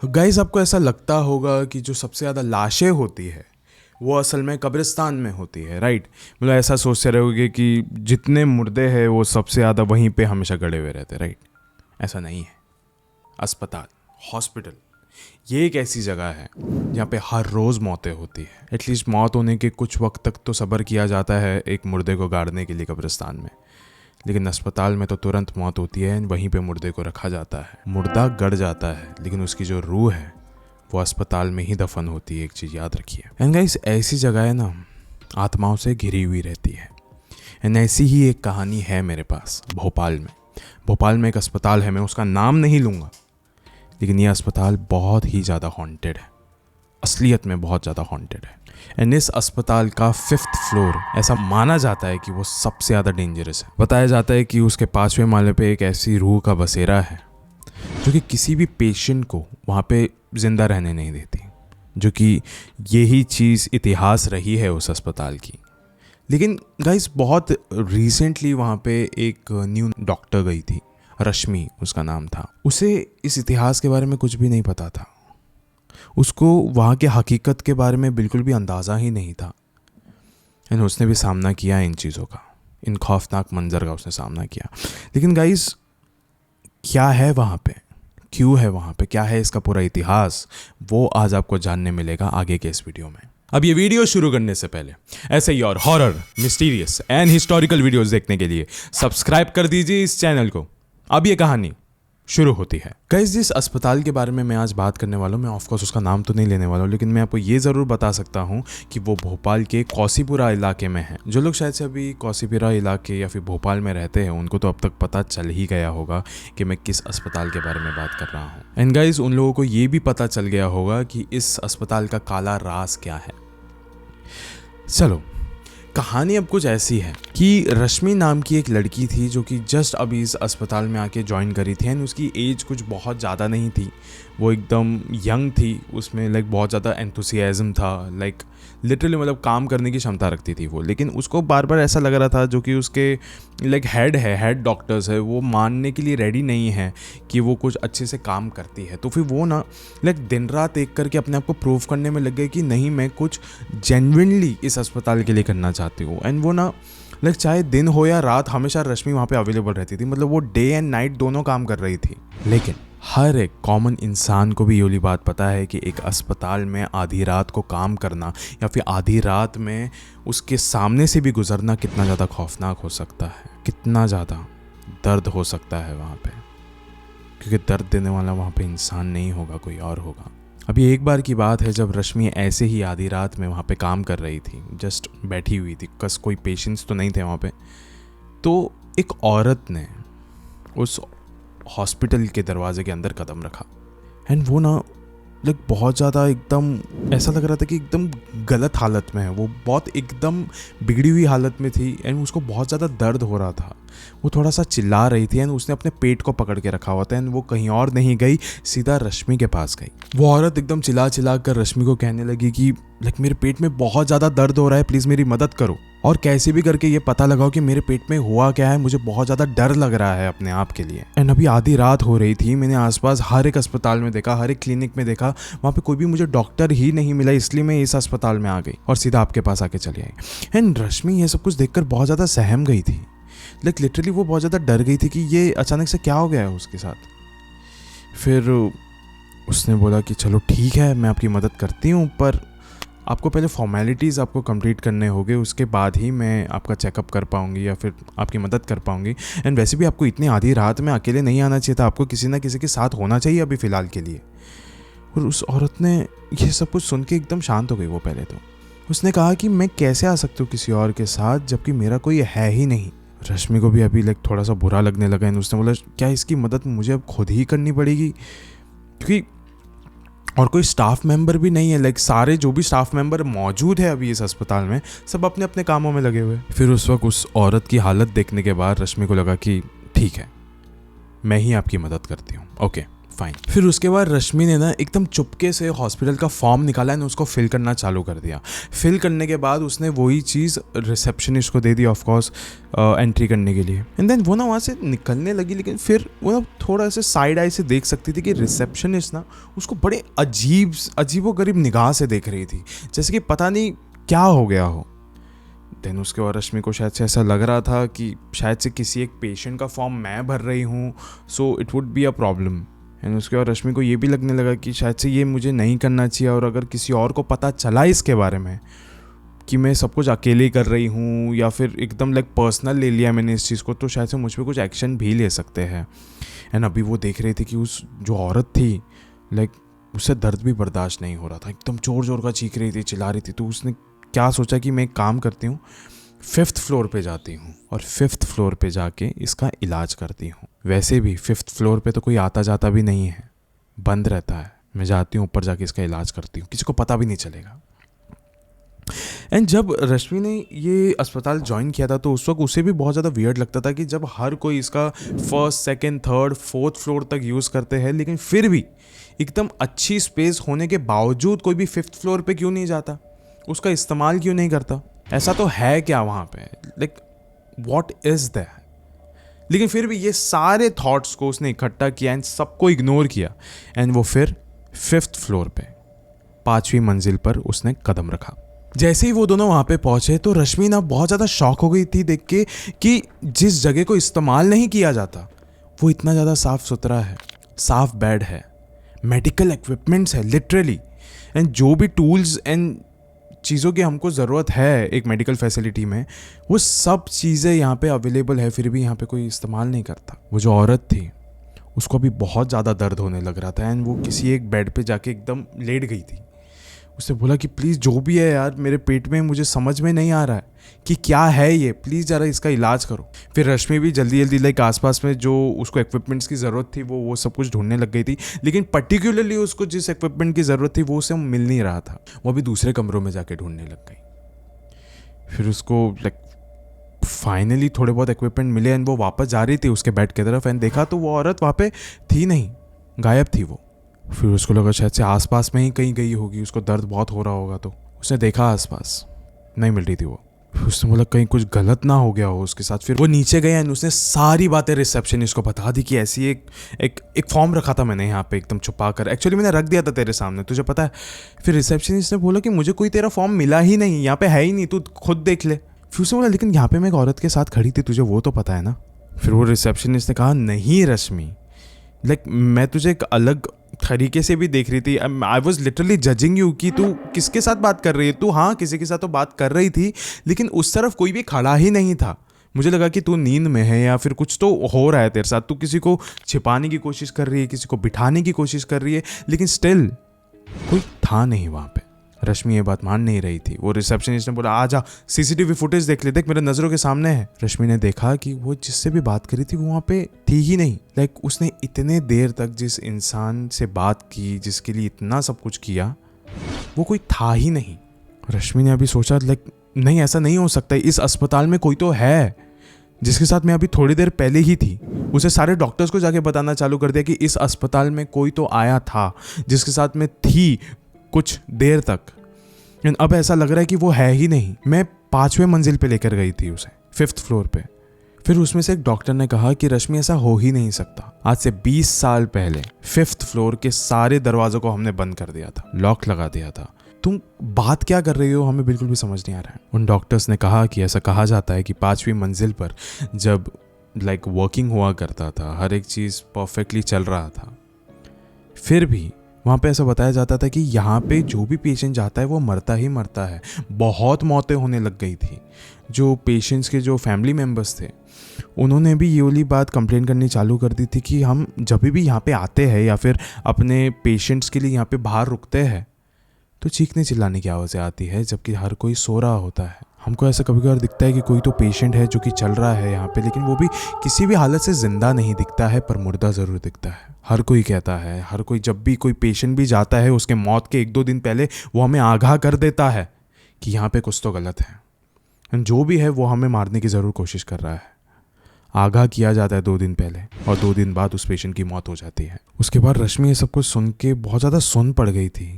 Guys, आपको ऐसा लगता होगा कि जो सबसे ज़्यादा लाशें होती है वो असल में कब्रिस्तान में होती है, राइट। मतलब ऐसा सोचते रहोगे कि जितने मुर्दे हैं वो सबसे ज़्यादा वहीं पे हमेशा गड़े हुए रहते हैं, राइट। ऐसा नहीं है। अस्पताल, हॉस्पिटल, ये एक ऐसी जगह है जहाँ पे हर रोज़ मौतें होती है। एटलीस्ट मौत होने के कुछ वक्त तक तो सब्र किया जाता है एक मुर्दे को गाड़ने के लिए कब्रिस्तान में, लेकिन अस्पताल में तो तुरंत मौत होती है। वहीं पे मुर्दे को रखा जाता है, मुर्दा गड़ जाता है, लेकिन उसकी जो रूह है वो अस्पताल में ही दफन होती है। एक चीज़ याद रखिए। एंड गाइस, ऐसी जगह है ना, आत्माओं से घिरी हुई रहती है। एंड ऐसी ही एक कहानी है मेरे पास भोपाल में एक अस्पताल है। मैं उसका नाम नहीं लूँगा, लेकिन ये अस्पताल बहुत ही ज़्यादा हॉन्टेड है, असलियत में बहुत ज़्यादा हॉन्टेड है। एंड इस अस्पताल का 5th फ्लोर ऐसा माना जाता है कि वो सबसे ज़्यादा डेंजरस है। बताया जाता है कि उसके 5वें माले पे एक ऐसी रूह का बसेरा है जो कि किसी भी पेशेंट को वहाँ पे ज़िंदा रहने नहीं देती, जो कि यही चीज़ इतिहास रही है उस अस्पताल की। लेकिन गाइस, बहुत रिसेंटली वहाँ पे एक न्यू डॉक्टर गई थी, रश्मि उसका नाम था। उसे इस इतिहास के बारे में कुछ भी नहीं पता था। उसको वहाँ के हकीकत के बारे में बिल्कुल भी अंदाज़ा ही नहीं था। एंड उसने भी सामना किया इन चीज़ों का, इन खौफनाक मंजर का उसने सामना किया। लेकिन गाइस, क्या है वहाँ पे, क्यों है वहाँ पे, क्या है इसका पूरा इतिहास, वो आज आपको जानने मिलेगा आगे के इस वीडियो में। अब ये वीडियो शुरू करने से पहले ऐसे ही और horror, mysterious and historical videos देखने के लिए सब्सक्राइब कर दीजिए इस चैनल को। अब ये कहानी शुरू होती है। गाइस, जिस अस्पताल के बारे में मैं आज बात करने वाला हूँ, मैं ऑफकोर्स उसका नाम तो नहीं लेने वाला हूँ, लेकिन मैं आपको ये ज़रूर बता सकता हूँ कि वो भोपाल के कौसीपुरा इलाके में है। जो लोग शायद से अभी कौसीपुरा इलाके या फिर भोपाल में रहते हैं, उनको तो अब तक पता चल ही गया होगा कि मैं किस अस्पताल के बारे में बात कर रहा हूँ। एंड गाइस, उन लोगों को ये भी पता चल गया होगा कि इस अस्पताल का काला राज क्या है। चलो, कहानी अब कुछ ऐसी है कि रश्मि नाम की एक लड़की थी जो कि जस्ट अभी इस अस्पताल में आके ज्वाइन करी थी। एंड उसकी एज कुछ बहुत ज़्यादा नहीं थी, वो एकदम यंग थी। उसमें लाइक बहुत ज़्यादा एंथुसियाज्म था, लाइक लिटरली मतलब काम करने की क्षमता रखती थी वो। लेकिन उसको बार बार ऐसा लग रहा था, जो कि उसके लाइक हेड डॉक्टर्स है, वो मानने के लिए रेडी नहीं है कि वो कुछ अच्छे से काम करती है। तो फिर वो ना लाइक दिन रात एक करके अपने आप को प्रूव करने में लग गए कि नहीं, मैं कुछ जेन्युइनली इस अस्पताल के लिए करना चाहती हूँ। एंड वो ना लाइक चाहे दिन हो या रात, हमेशा रश्मि वहाँ पे अवेलेबल रहती थी। मतलब वो डे एंड नाइट दोनों काम कर रही थी। लेकिन हर एक कॉमन इंसान को भी ये वाली बात पता है कि एक अस्पताल में आधी रात को काम करना या फिर आधी रात में उसके सामने से भी गुजरना कितना ज़्यादा खौफनाक हो सकता है, कितना ज़्यादा दर्द हो सकता है वहाँ पे। क्योंकि दर्द देने वाला वहाँ पे इंसान नहीं होगा, कोई और होगा। अभी एक बार की बात है जब रश्मि ऐसे ही आधी रात में वहाँ पे काम कर रही थी, जस्ट बैठी हुई थी, कस कोई पेशेंट्स तो नहीं थे वहाँ पे। तो एक औरत ने उस हॉस्पिटल के दरवाजे के अंदर कदम रखा। एंड वो ना लाइक बहुत ज़्यादा एकदम ऐसा लग रहा था कि एकदम गलत हालत में है, वो बहुत एकदम बिगड़ी हुई हालत में थी। एंड उसको बहुत ज़्यादा दर्द हो रहा था, वो थोड़ा सा चिल्ला रही थी। एंड उसने अपने पेट को पकड़ के रखा हुआ था। एंड वो कहीं और नहीं गई, सीधा रश्मि के पास गई। वो औरत एकदम चिल्ला कर रश्मि को कहने लगी कि लाइक मेरे पेट में बहुत ज़्यादा दर्द हो रहा है, प्लीज़ मेरी मदद करो, और कैसे भी करके ये पता लगाओ कि मेरे पेट में हुआ क्या है, मुझे बहुत ज़्यादा डर लग रहा है अपने आप के लिए। एंड अभी आधी रात हो रही थी, मैंने आसपास हर एक अस्पताल में देखा, हर एक क्लिनिक में देखा, वहाँ पे कोई भी मुझे डॉक्टर ही नहीं मिला, इसलिए मैं इस अस्पताल में आ गई और सीधा आपके पास आके चली आई। एंड रश्मि ये सब कुछ देखकर बहुत ज़्यादा सहम गई थी। लाइक लिटरली वो बहुत ज़्यादा डर गई थी कि ये अचानक से क्या हो गया है उसके साथ। फिर उसने बोला कि चलो ठीक है, मैं आपकी मदद करती हूँ, पर आपको पहले फॉर्मेलिटीज़ आपको कंप्लीट करने होंगे, उसके बाद ही मैं आपका चेकअप कर पाऊँगी या फिर आपकी मदद कर पाऊँगी। एंड वैसे भी आपको इतनी आधी रात में अकेले नहीं आना चाहिए था, आपको किसी ना किसी के साथ होना चाहिए अभी फ़िलहाल के लिए। और उस औरत ने ये सब कुछ सुन के एकदम शांत हो गई। वो पहले तो उसने कहा कि मैं कैसे आ सकती हूँ किसी और के साथ, जबकि मेरा कोई है ही नहीं। रश्मि को भी अभी लाइक थोड़ा सा बुरा लगने लगा। एंड उसने बोला, क्या इसकी मदद मुझे अब खुद ही करनी पड़ेगी, क्योंकि और कोई स्टाफ मेंबर भी नहीं है। लाइक सारे जो भी स्टाफ मेंबर मौजूद है अभी इस अस्पताल में, सब अपने अपने कामों में लगे हुए। फिर उस वक्त उस औरत की हालत देखने के बाद रश्मि को लगा कि ठीक है, मैं ही आपकी मदद करती हूँ, ओके फाइन। फिर उसके बाद रश्मि ने ना एकदम चुपके से हॉस्पिटल का फॉर्म निकाला और उसको फिल करना चालू कर दिया। फिल करने के बाद उसने वही चीज़ रिसेप्शनिस्ट को दे दी ऑफ कोर्स एंट्री करने के लिए। एंड देन वो ना वहाँ से निकलने लगी, लेकिन फिर वो ना थोड़ा सा साइड आई से देख सकती थी कि रिसेप्शनिस्ट ना उसको बड़े अजीबोगरीब निगाह से देख रही थी, जैसे कि पता नहीं क्या हो गया हो। देन उसके बाद रश्मि को शायद से ऐसा लग रहा था कि शायद से किसी एक पेशेंट का फॉर्म मैं भर रही हूँ, so it would be a problem. And उसके बाद रश्मि को ये भी लगने लगा कि शायद से ये मुझे नहीं करना चाहिए, और अगर किसी और को पता चला इसके बारे में कि मैं सब कुछ अकेले कर रही हूँ या फिर एकदम लाइक पर्सनल ले लिया मैंने इस चीज़ को, तो शायद से मुझ पर कुछ एक्शन भी ले सकते हैं। एंड अभी वो देख रही थी कि उस जो औरत थी लाइक उससे दर्द भी बर्दाश्त नहीं हो रहा था, एकदम जोर का चीख रही थी, चिल्ला रही थी। तो उसने क्या सोचा कि मैं एक काम करती हूँ, 5th फ्लोर पे जाती हूँ और 5th फ्लोर पे जाके इसका इलाज करती हूँ। वैसे भी 5th फ्लोर पे तो कोई आता जाता भी नहीं है, बंद रहता है। मैं जाती हूँ ऊपर जाके इसका इलाज करती हूँ, किसी को पता भी नहीं चलेगा। एंड जब रश्मि ने ये अस्पताल ज्वाइन किया था तो उस वक्त उसे भी बहुत ज़्यादा वियर्ड लगता था कि जब हर कोई इसका 1st, 2nd, 3rd, 4th floor तक यूज़ करते हैं, लेकिन फिर भी एकदम अच्छी स्पेस होने के बावजूद कोई भी 5th फ्लोर पे क्यों नहीं जाता, उसका इस्तेमाल क्यों नहीं करता। ऐसा तो है क्या वहाँ पे, लाइक व्हाट इज़ दैट। लेकिन फिर भी ये सारे थॉट्स को उसने इकट्ठा किया एंड सबको इग्नोर किया। एंड वो फिर 5th फ्लोर पे 5वीं मंजिल पर उसने कदम रखा। जैसे ही वो दोनों वहाँ पे पहुँचे तो रश्मि ना बहुत ज़्यादा शॉक हो गई थी देख के कि जिस जगह को इस्तेमाल नहीं किया जाता वो इतना ज़्यादा साफ़ सुथरा है, साफ बेड है, मेडिकल इक्विपमेंट्स है लिटरली, एंड जो भी टूल्स एंड चीज़ों की हमको ज़रूरत है एक मेडिकल फैसिलिटी में, वो सब चीज़ें यहाँ पे अवेलेबल है, फिर भी यहाँ पे कोई इस्तेमाल नहीं करता। वो जो औरत थी उसको भी बहुत ज़्यादा दर्द होने लग रहा था एंड वो किसी एक बेड पे जाके एकदम लेट गई थी। उसने बोला कि प्लीज़ जो भी है यार मेरे पेट में, मुझे समझ में नहीं आ रहा है कि क्या है ये, प्लीज़ ज़रा इसका इलाज करो। फिर रश्मि भी जल्दी लाइक आसपास में जो उसको इक्विपमेंट्स की ज़रूरत थी वो सब कुछ ढूंढने लग गई थी, लेकिन पर्टिकुलरली उसको जिस इक्विपमेंट की ज़रूरत थी वो उसे मिल नहीं रहा था। वो अभी दूसरे कमरों में जाके ढूंढने लग गई। फिर उसको लाइक फाइनली थोड़े बहुत इक्विपमेंट मिले एंड वो वापस जा रही थी उसके बेड की तरफ एंड देखा तो वो औरत वहाँ पे थी नहीं, गायब थी वो। फिर उसको लगा शायद से आसपास में ही कहीं गई होगी, उसको दर्द बहुत हो रहा होगा, तो उसने देखा आसपास नहीं मिल रही थी वो। फिर उसने बोला कहीं कुछ गलत ना हो गया हो उसके साथ। फिर वो नीचे गया एंड उसने सारी बातें रिसेप्शनिस्ट को बता दी कि ऐसी एक फॉर्म रखा था मैंने यहाँ पे एकदम छुपा कर, एक्चुअली मैंने रख दिया था तेरे सामने, तुझे पता है। फिर रिसेप्शनिस्ट ने बोला कि मुझे कोई तेरा फॉर्म मिला ही नहीं, यहाँ पे है ही नहीं, तू खुद देख ले। फिर उसने बोला लेकिन यहाँ पे मैं एक औरत के साथ खड़ी थी, तुझे वो तो पता है ना। फिर वो रिसेप्शनिस्ट ने कहा नहीं रश्मि, लाइक मैं तुझे एक अलग तरीके से भी देख रही थी, I was literally judging you कि तू किसके साथ बात कर रही है। तू हाँ किसी के साथ तो बात कर रही थी, लेकिन उस तरफ कोई भी खड़ा ही नहीं था। मुझे लगा कि तू नींद में है या फिर कुछ तो हो रहा है तेरे साथ, तू किसी को छिपाने की कोशिश कर रही है, किसी को बिठाने की कोशिश कर रही है, लेकिन स्टिल कोई था नहीं वहाँ पे। रश्मि ये बात मान नहीं रही थी। वो रिसेप्शनिस्ट ने बोला आ जा सीसीटीवी फुटेज देख ले, देख मेरे नज़रों के सामने है। रश्मि ने देखा कि वो जिससे भी बात करी थी वो वहाँ पे थी ही नहीं। लाइक उसने इतने देर तक जिस इंसान से बात की, जिसके लिए इतना सब कुछ किया, वो कोई था ही नहीं। रश्मि ने अभी सोचा लाइक नहीं ऐसा नहीं हो सकता, इस अस्पताल में कोई तो है जिसके साथ मैं अभी थोड़ी देर पहले ही थी। उसे सारे डॉक्टर्स को जाके बताना चालू कर दिया कि इस अस्पताल में कोई तो आया था जिसके साथ मैं थी कुछ देर तक। अब ऐसा लग रहा है कि वो है ही नहीं। मैं 5वें मंजिल पे लेकर गई थी उसे, 5th फ्लोर पे। फिर उसमें से एक डॉक्टर ने कहा कि रश्मि ऐसा हो ही नहीं सकता, आज से 20 साल पहले 5th फ्लोर के सारे दरवाजों को हमने बंद कर दिया था, लॉक लगा दिया था। तुम बात क्या कर रही हो, हमें बिल्कुल भी समझ नहीं आ रहा है। उन डॉक्टर्स ने कहा कि ऐसा कहा जाता है कि 5वीं मंजिल पर जब लाइक वर्किंग हुआ करता था, हर एक चीज़ परफेक्टली चल रहा था, फिर भी वहाँ पे ऐसा बताया जाता था कि यहाँ पे जो भी पेशेंट जाता है वो मरता ही मरता है। बहुत मौतें होने लग गई थी। जो पेशेंट्स के जो फैमिली मेम्बर्स थे उन्होंने भी ये वाली बात कंप्लेन करनी चालू कर दी थी कि हम जब भी यहाँ पे आते हैं या फिर अपने पेशेंट्स के लिए यहाँ पे बाहर रुकते हैं तो चीखने चिल्लाने की आवाज़ें आती है, जबकि हर कोई सो रहा होता है। हमको ऐसा कभी कभार दिखता है कि कोई तो पेशेंट है जो कि चल रहा है यहाँ पे, लेकिन वो भी किसी भी हालत से ज़िंदा नहीं दिखता है, पर मुर्दा ज़रूर दिखता है। हर कोई कहता है, हर कोई जब भी कोई पेशेंट भी जाता है उसके मौत के 1-2 दिन पहले वो हमें आगाह कर देता है कि यहाँ पे कुछ तो गलत है, जो भी है वो हमें मारने की ज़रूर कोशिश कर रहा है। आगाह किया जाता है 2 दिन पहले और 2 दिन बाद उस पेशेंट की मौत हो जाती है। उसके बाद रश्मि ये सब कुछ सुन के बहुत ज़्यादा सुन पड़ गई थी।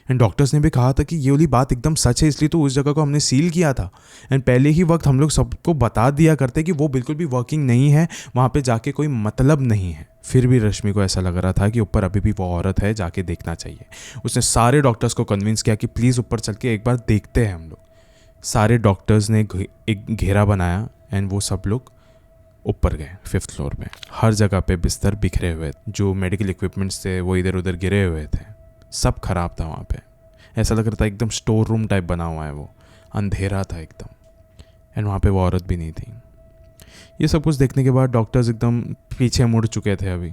एंड डॉक्टर्स ने भी कहा था कि ये वाली बात एकदम सच है, इसलिए तो उस जगह को हमने सील किया था। एंड पहले ही वक्त हम लोग सबको बता दिया करते कि वो बिल्कुल भी वर्किंग नहीं है, वहाँ पे जाके कोई मतलब नहीं है। फिर भी रश्मि को ऐसा लग रहा था कि ऊपर अभी भी वो औरत है, जाके देखना चाहिए। उसने सारे डॉक्टर्स को कन्विंस किया कि प्लीज़ ऊपर चल के एक बार देखते हैं हम लोग। सारे डॉक्टर्स ने एक घेरा बनाया एंड वो सब लोग ऊपर गए 5th फ्लोर पे। हर जगह पे बिस्तर बिखरे हुए, जो मेडिकल इक्विपमेंट्स थे वो इधर उधर गिरे हुए थे, सब खराब था वहाँ पे। ऐसा लग रहा था एकदम स्टोर रूम टाइप बना हुआ है वो, अंधेरा था एकदम। एंड वहाँ पे वो औरत भी नहीं थी। ये सब कुछ देखने के बाद डॉक्टर्स एकदम पीछे मुड़ चुके थे अभी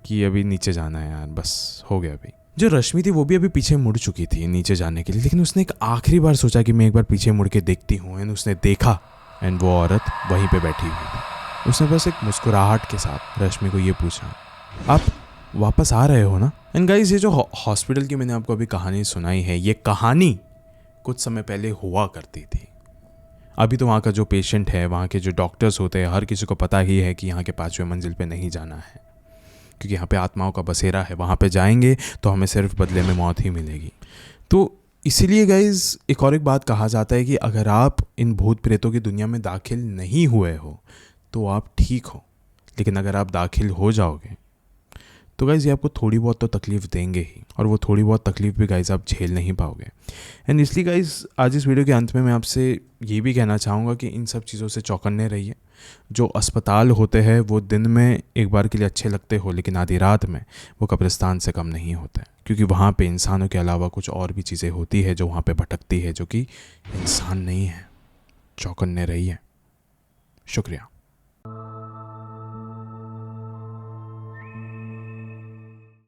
कि अभी नीचे जाना है यार, बस हो गया अभी। जो रश्मि थी वो भी अभी पीछे मुड़ चुकी थी नीचे जाने के लिए, लेकिन उसने एक आखिरी बार सोचा कि मैं एक बार पीछे मुड़ के देखती हूँ। एंड उसने देखा एंड वो औरत वहीं पे बैठी हुई थी। उसने बस एक मुस्कुराहट के साथ रश्मि को ये पूछा, आप वापस आ रहे हो ना? एंड गाइस, ये जो हॉस्पिटल की मैंने आपको अभी कहानी सुनाई है, ये कहानी कुछ समय पहले हुआ करती थी। अभी तो वहाँ का जो पेशेंट है, वहाँ के जो डॉक्टर्स होते हैं, हर किसी को पता ही है कि यहाँ के 5वें मंजिल पे नहीं जाना है, क्योंकि यहाँ पे आत्माओं का बसेरा है। वहाँ पे जाएंगे तो हमें सिर्फ बदले में मौत ही मिलेगी। तो इसीलिए गाइज एक और एक बात कहा जाता है कि अगर आप इन भूत प्रेतों की दुनिया में दाखिल नहीं हुए हो तो आप ठीक हो, लेकिन अगर आप दाखिल हो जाओगे तो गाइज़ ये आपको थोड़ी बहुत तो तकलीफ़ देंगे ही, और वो थोड़ी बहुत तकलीफ़ भी गाइज़ आप झेल नहीं पाओगे। एंड इसलिए गाइज़ आज इस वीडियो के अंत में मैं आपसे ये भी कहना चाहूँगा कि इन सब चीज़ों से चौकन्ने रहिए। जो अस्पताल होते हैं वो दिन में एक बार के लिए अच्छे लगते हो, लेकिन आधी रात में वो कब्रिस्तान से कम नहीं होते, क्योंकि वहाँ पे इंसानों के अलावा कुछ और भी चीज़ें होती है जो वहाँ पे भटकती है, जो कि इंसान नहीं है। चौकन्ने रहिए। शुक्रिया।